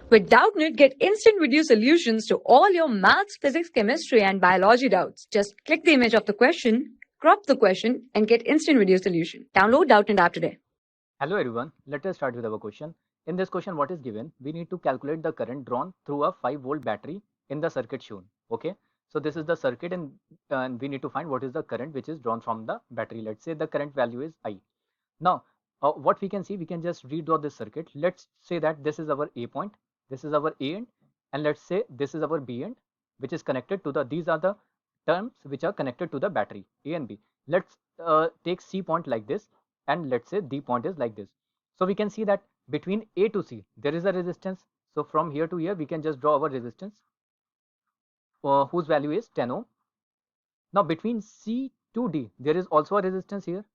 With Doubtnut, get instant video solutions to all your maths, physics, chemistry, and biology doubts. Just click the image of the question, crop the question, and get instant video solution. Download Doubtnut app today. Hello everyone, let us start with our question. In this question, what is given? We need to calculate the current drawn through a 5-volt battery in the circuit shown. Okay, so this is the circuit and we need to find what is the current which is drawn from the battery. Let's say the current value is I. Now, what we can see, we can just redraw this circuit. Let's say that this is our A point, this is our A end, and let's say this is our B end, which is connected to these are the terms which are connected to the battery, A and B. Let's take C point like this, and let's say D point is like this. So we can see that between A to C, there is a resistance. So from here to here, we can just draw our resistance, whose value is 10 ohm. Now between C to D, there is also a resistance here,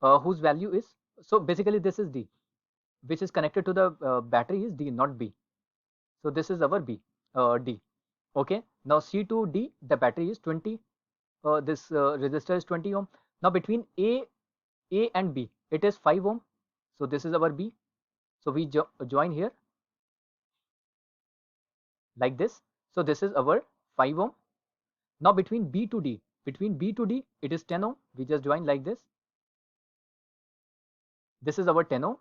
whose value is, so basically this is D, which is connected to the battery is D, not B. So this is our D. Okay, now C to D, the battery is 20, this resistor is 20 ohm. Now between A and B, it is 5 ohm. So this is our B. So we join here like this. So this is our 5 ohm. Now between B to D, it is 10 ohm. We just join like this. This is our 10 ohm.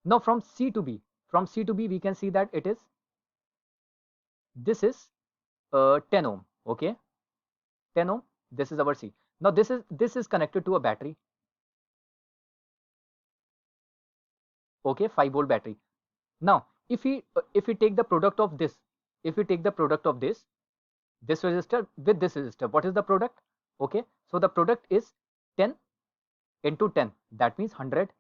Now from C to B, we can see that this is 10 ohm. Okay, 10 ohm. This is our C. Now this is connected to a battery. Okay, 5-volt battery. Now if we take the product of this, this resistor with this resistor, what is the product? Okay, so the product is 10 into 10, that means 100.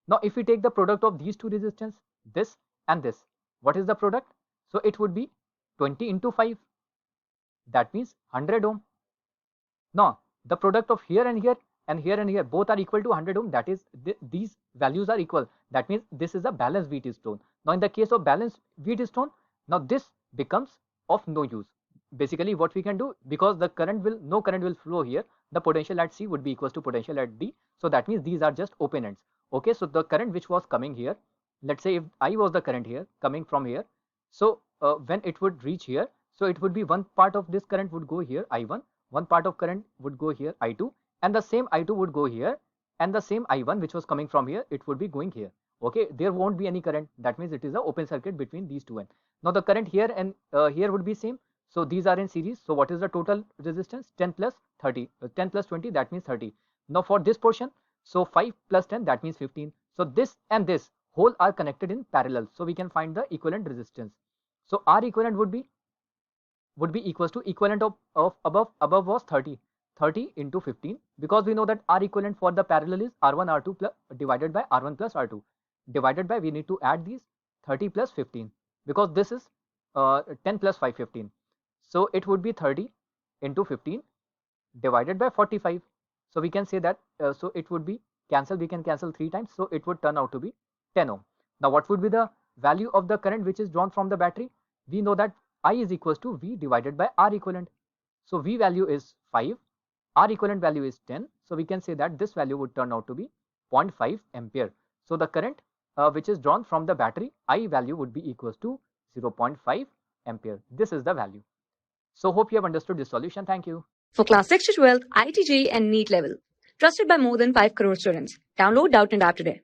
Now if we take the product of these two resistance, this and this, what is the product? So it would be 20 into 5, that means 100 ohm. Now the product of here and here and here and here, both are equal to 100 ohm, that is these values are equal, that means this is a balanced Wheatstone. Now in the case of balanced Wheatstone, now this becomes of no use. Basically what we can do, because no current will flow here, the potential at C would be equals to potential at D, so that means these are just open ends. Okay, so the current which was coming here, let's say if I was the current here coming from here, so when it would reach here, so it would be one part of this current would go here, I1, one part of current would go here, I2, and the same I2 would go here, and the same I1 which was coming from here, it would be going here. Okay, there won't be any current, that means it is an open circuit between these two ends. Now the current here and here would be same, so these are in series. So what is the total resistance? 10 plus 30, 10 plus 20, that means 30. Now for this portion, so 5 plus 10, that means 15. So this and this whole are connected in parallel, so we can find the equivalent resistance. So R equivalent would be equals to equivalent of above was 30 into 15, because we know that R equivalent for the parallel is R1 R2 plus divided by R1 plus R2, divided by, we need to add these 30 plus 15, because this is 10 plus 5, 15. So it would be 30 into 15 divided by 45. So we can say that, so it would be cancel, we can cancel 3 times, so it would turn out to be 10 ohm. Now what would be the value of the current which is drawn from the battery? We know that I is equals to V divided by R equivalent. So V value is 5, R equivalent value is 10. So we can say that this value would turn out to be 0.5 ampere. So the current which is drawn from the battery, I value would be equals to 0.5 ampere. This is the value. So hope you have understood this solution. Thank you. For class 6 to 12, IIT JEE and NEET level. Trusted by more than 5 crore students. Download Doubtnut app today.